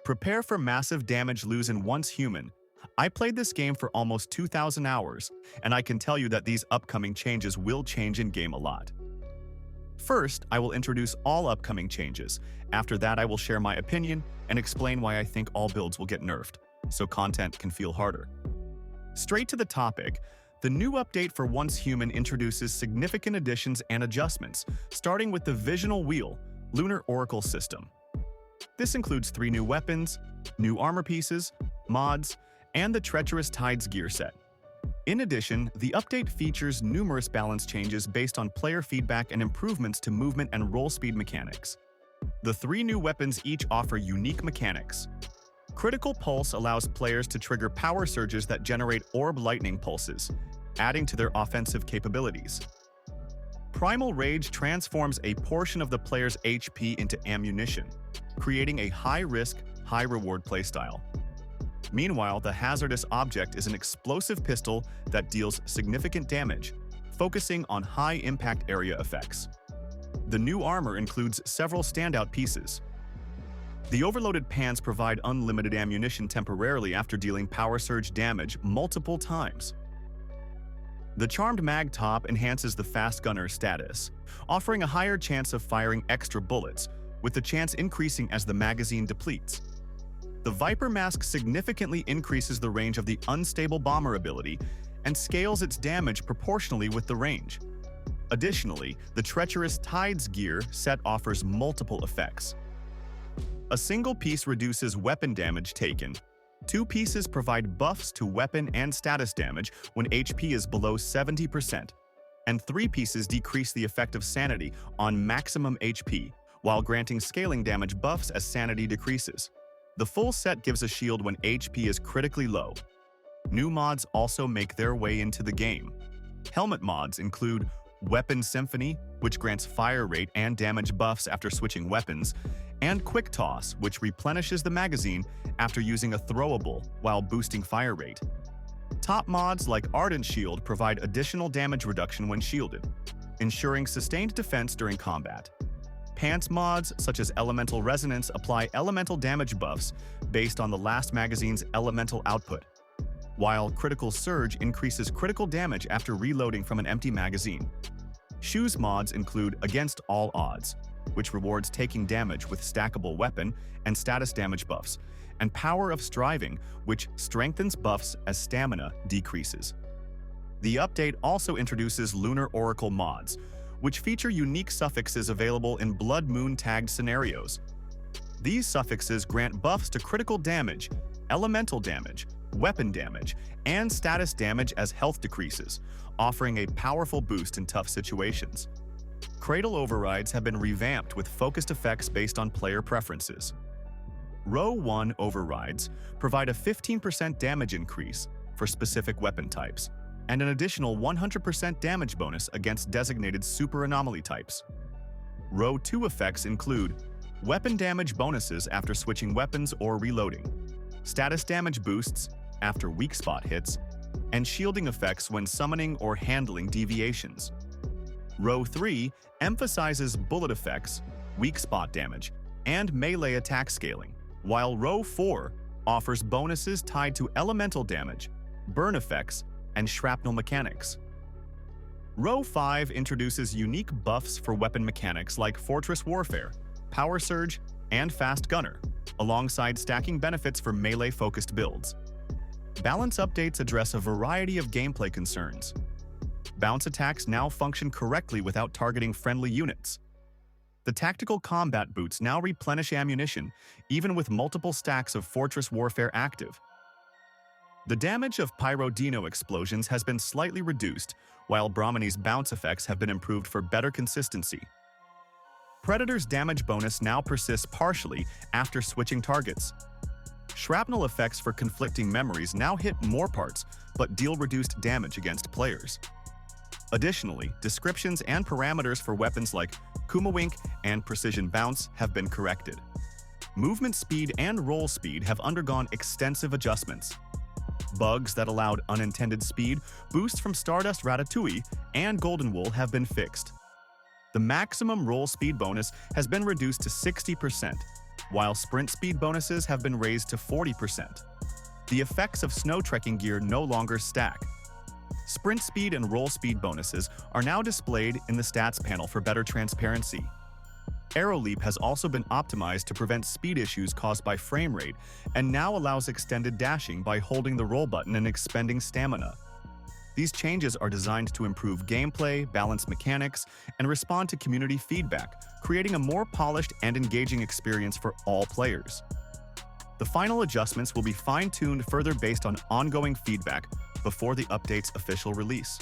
Prepare for massive damage losing once human. I played this game for almost 2,000 hours, and I can tell you that these upcoming changes will change in-game a lot. First, I will introduce all upcoming changes. After that, I will share my opinion and explain why I think all builds will get nerfed, so content can feel harder. Straight to the topic, the new update for Once Human introduces significant additions and adjustments, starting with the Visional Wheel, Lunar Oracle system. This includes 3 new weapons, new armor pieces, mods, and the Treacherous Tides gear set. In addition, the update features numerous balance changes based on player feedback and improvements to movement and roll speed mechanics. The 3 new weapons each offer unique mechanics. Critical Pulse allows players to trigger power surges that generate orb lightning pulses, adding to their offensive capabilities. Primal Rage transforms a portion of the player's HP into ammunition, creating a high-risk, high-reward playstyle. Meanwhile, the Hazardous Object is an explosive pistol that deals significant damage, focusing on high-impact area effects. The new armor includes several standout pieces. The overloaded pants provide unlimited ammunition temporarily after dealing power surge damage multiple times. The Charmed Mag top enhances the Fast Gunner status, offering a higher chance of firing extra bullets, with the chance increasing as the magazine depletes. The Viper Mask significantly increases the range of the Unstable Bomber ability and scales its damage proportionally with the range. Additionally, the Treacherous Tides gear set offers multiple effects. A single piece reduces weapon damage taken. 2 pieces provide buffs to weapon and status damage when HP is below 70%, and 3 pieces decrease the effect of sanity on maximum HP, while granting scaling damage buffs as sanity decreases. The full set gives a shield when HP is critically low. New mods also make their way into the game. Helmet mods include Weapon Symphony, which grants fire rate and damage buffs after switching weapons, and Quick Toss, which replenishes the magazine after using a throwable while boosting fire rate. Top mods like Ardent Shield provide additional damage reduction when shielded, ensuring sustained defense during combat. Pants mods, such as Elemental Resonance, apply elemental damage buffs based on the last magazine's elemental output, while Critical Surge increases critical damage after reloading from an empty magazine. Shoes mods include Against All Odds, which rewards taking damage with stackable weapon and status damage buffs, and Power of Striving, which strengthens buffs as stamina decreases. The update also introduces Lunar Oracle mods, which feature unique suffixes available in Blood Moon tagged scenarios. These suffixes grant buffs to critical damage, elemental damage, weapon damage, and status damage as health decreases, offering a powerful boost in tough situations. Cradle overrides have been revamped with focused effects based on player preferences. Row 1 overrides provide a 15% damage increase for specific weapon types, and an additional 100% damage bonus against designated super anomaly types. Row 2 effects include weapon damage bonuses after switching weapons or reloading, status damage boosts after weak spot hits, and shielding effects when summoning or handling deviations. Row 3 emphasizes bullet effects, weak spot damage, and melee attack scaling, while Row 4 offers bonuses tied to elemental damage, burn effects, and shrapnel mechanics. Row 5 introduces unique buffs for weapon mechanics like Fortress Warfare, Power Surge, and Fast Gunner, alongside stacking benefits for melee-focused builds. Balance updates address a variety of gameplay concerns. Bounce attacks now function correctly without targeting friendly units. The tactical combat boots now replenish ammunition, even with multiple stacks of Fortress Warfare active. The damage of Pyro Dino explosions has been slightly reduced, while Brahmini's bounce effects have been improved for better consistency. Predator's damage bonus now persists partially after switching targets. Shrapnel effects for conflicting memories now hit more parts, but deal reduced damage against players. Additionally, descriptions and parameters for weapons like Kumawink and Precision Bounce have been corrected. Movement speed and roll speed have undergone extensive adjustments. Bugs that allowed unintended speed, boosts from Stardust Ratatouille, and Golden Wool have been fixed. The maximum roll speed bonus has been reduced to 60%, while sprint speed bonuses have been raised to 40%. The effects of snow trekking gear no longer stack. Sprint speed and roll speed bonuses are now displayed in the stats panel for better transparency. Arrow Leap has also been optimized to prevent speed issues caused by frame rate and now allows extended dashing by holding the roll button and expending stamina. These changes are designed to improve gameplay, balance mechanics, and respond to community feedback, creating a more polished and engaging experience for all players. The final adjustments will be fine-tuned further based on ongoing feedback before the update's official release.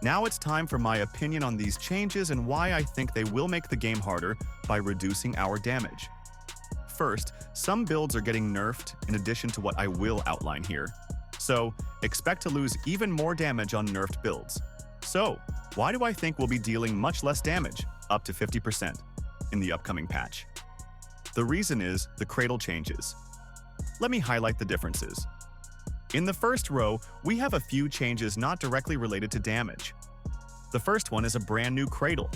Now it's time for my opinion on these changes and why I think they will make the game harder by reducing our damage. First, some builds are getting nerfed in addition to what I will outline here. So, expect to lose even more damage on nerfed builds. So, why do I think we'll be dealing much less damage, up to 50%, in the upcoming patch? The reason is the cradle changes. Let me highlight the differences. In the first row, we have a few changes not directly related to damage. The first one is a brand new cradle,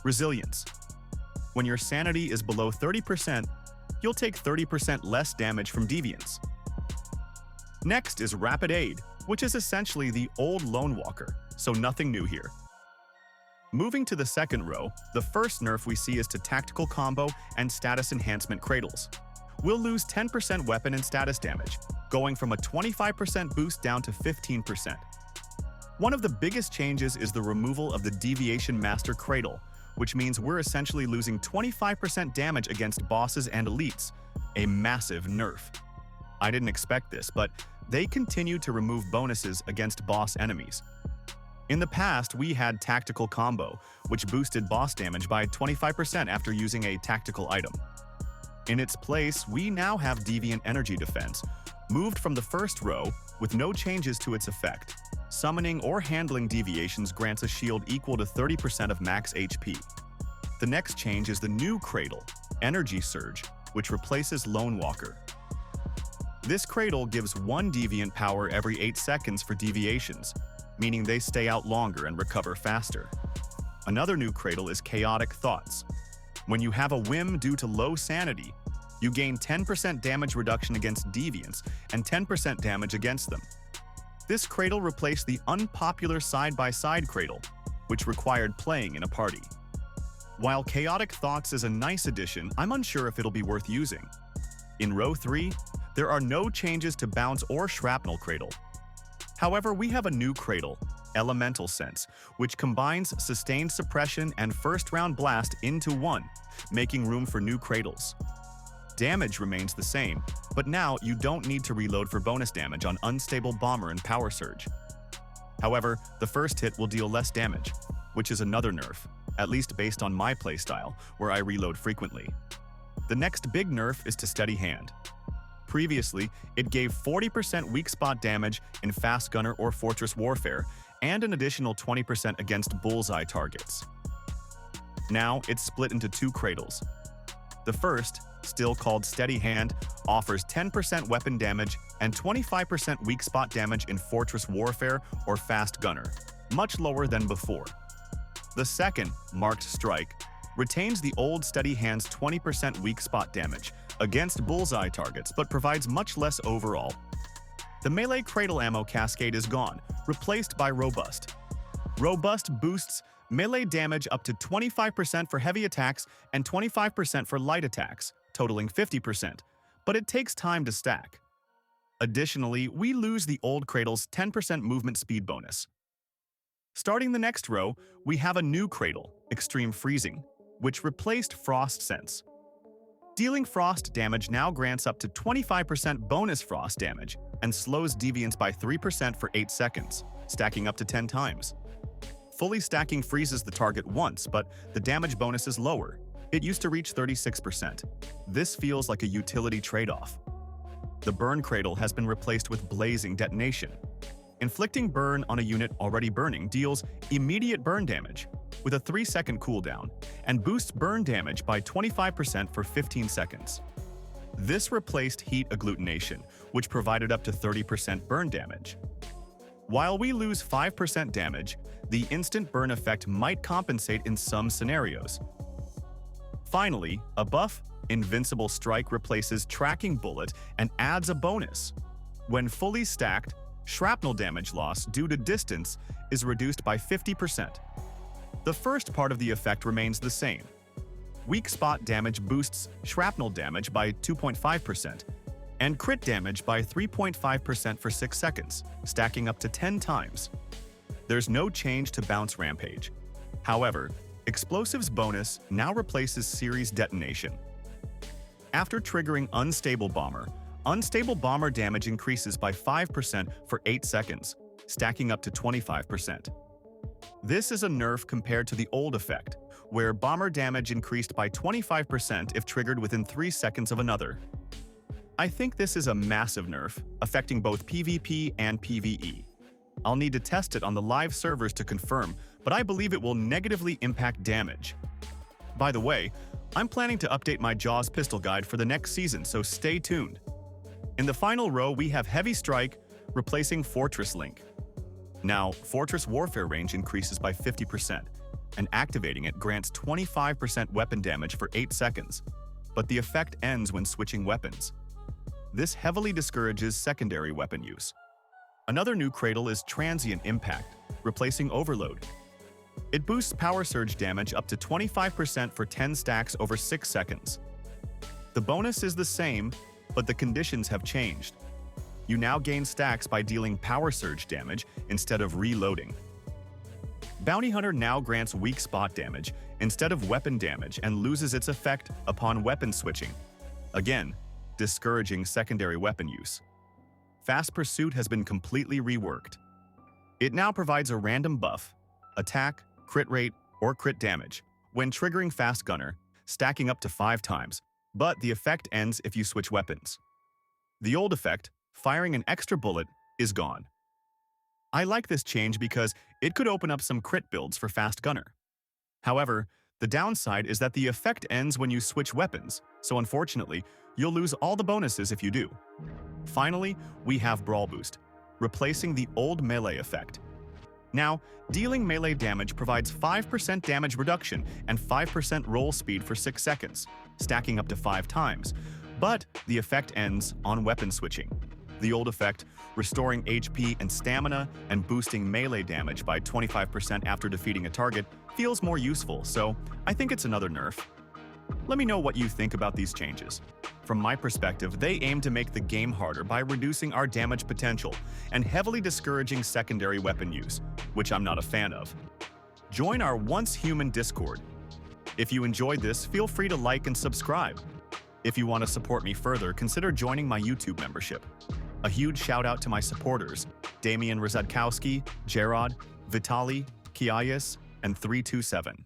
Resilience. When your sanity is below 30%, you'll take 30% less damage from deviants. Next is Rapid Aid, which is essentially the old Lone Walker, so nothing new here. Moving to the second row, the first nerf we see is to Tactical Combo and Status Enhancement Cradles. We'll lose 10% weapon and status damage, going from a 25% boost down to 15%. One of the biggest changes is the removal of the Deviant Master cradle, which means we're essentially losing 25% damage against bosses and elites, a massive nerf. I didn't expect this, but they continue to remove bonuses against boss enemies. In the past, we had Tactical Combo, which boosted boss damage by 25% after using a tactical item. In its place, we now have Deviant Energy Defense, moved from the first row with no changes to its effect. Summoning or handling deviations grants a shield equal to 30% of max HP. The next change is the new cradle, Energy Surge, which replaces Lone Walker. This cradle gives 1 deviant power every 8 seconds for deviations, meaning they stay out longer and recover faster. Another new cradle is Chaotic Thoughts. When you have a whim due to low sanity, you gain 10% damage reduction against deviants and 10% damage against them. This cradle replaced the unpopular side-by-side cradle, which required playing in a party. While Chaotic Thoughts is a nice addition, I'm unsure if it'll be worth using. In row 3, there are no changes to Bounce or Shrapnel Cradle. However, we have a new cradle, Elemental Sense, which combines Sustained Suppression and First Round Blast into one, making room for new cradles. Damage remains the same, but now you don't need to reload for bonus damage on Unstable Bomber and Power Surge. However, the first hit will deal less damage, which is another nerf, at least based on my playstyle, where I reload frequently. The next big nerf is to Steady Hand. Previously, it gave 40% weak spot damage in Fast Gunner or Fortress Warfare, and an additional 20% against bullseye targets. Now, it's split into 2 cradles. The first, still called Steady Hand, offers 10% weapon damage and 25% weak spot damage in Fortress Warfare or Fast Gunner, much lower than before. The second, Marked Strike, retains the old Steady Hand's 20% weak spot damage against bullseye targets, but provides much less overall. The melee cradle ammo cascade is gone, replaced by Robust. Robust boosts melee damage up to 25% for heavy attacks and 25% for light attacks, totaling 50%, but it takes time to stack. Additionally, we lose the old cradle's 10% movement speed bonus. Starting the next row, we have a new cradle, Extreme Freezing, which replaced Frost Sense. Dealing frost damage now grants up to 25% bonus frost damage and slows deviants by 3% for 8 seconds, stacking up to 10 times. Fully stacking freezes the target once, but the damage bonus is lower. It used to reach 36%. This feels like a utility trade-off. The Burn Cradle has been replaced with Blazing Detonation. Inflicting burn on a unit already burning deals immediate burn damage with a 3-second cooldown and boosts burn damage by 25% for 15 seconds. This replaced Heat Agglutination, which provided up to 30% burn damage. While we lose 5% damage, the instant burn effect might compensate in some scenarios. Finally, a buff Invincible Strike replaces Tracking Bullet and adds a bonus. When fully stacked, shrapnel damage loss due to distance is reduced by 50%. The first part of the effect remains the same. Weak spot damage boosts shrapnel damage by 2.5% and crit damage by 3.5% for 6 seconds, stacking up to 10 times. There's no change to Bounce Rampage. However, Explosives bonus now replaces series detonation. After triggering Unstable Bomber damage increases by 5% for 8 seconds, stacking up to 25%. This is a nerf compared to the old effect, where bomber damage increased by 25% if triggered within 3 seconds of another. I think this is a massive nerf, affecting both PvP and PvE. I'll need to test it on the live servers to confirm, but I believe it will negatively impact damage. By the way, I'm planning to update my Jaws pistol guide for the next season, so stay tuned. In the final row, we have Heavy Strike replacing Fortress Link. Now, Fortress Warfare range increases by 50%, and activating it grants 25% weapon damage for 8 seconds, but the effect ends when switching weapons. This heavily discourages secondary weapon use. Another new cradle is Transient Impact, replacing Overload. It boosts Power Surge damage up to 25% for 10 stacks over 6 seconds. The bonus is the same, but the conditions have changed. You now gain stacks by dealing Power Surge damage instead of reloading. Bounty Hunter now grants weak spot damage instead of weapon damage and loses its effect upon weapon switching, again, discouraging secondary weapon use. Fast Pursuit has been completely reworked. It now provides a random buff, attack, crit rate, or crit damage when triggering Fast Gunner, stacking up to 5 times, but the effect ends if you switch weapons. The old effect, firing an extra bullet, is gone. I like this change because it could open up some crit builds for Fast Gunner. However, the downside is that the effect ends when you switch weapons, so unfortunately, you'll lose all the bonuses if you do. Finally, we have Brawl Boost, replacing the old melee effect. Now, dealing melee damage provides 5% damage reduction and 5% roll speed for 6 seconds, stacking up to 5 times, but the effect ends on weapon switching. The old effect, restoring HP and stamina and boosting melee damage by 25% after defeating a target, feels more useful, so I think it's another nerf. Let me know what you think about these changes. From my perspective, they aim to make the game harder by reducing our damage potential and heavily discouraging secondary weapon use, which I'm not a fan of. Join our Once Human Discord. If you enjoyed this, feel free to like and subscribe. If you want to support me further, consider joining my YouTube membership. A huge shout out to my supporters, Damian Rozadkowski, Gerard, Vitali, Kiayas, and 327.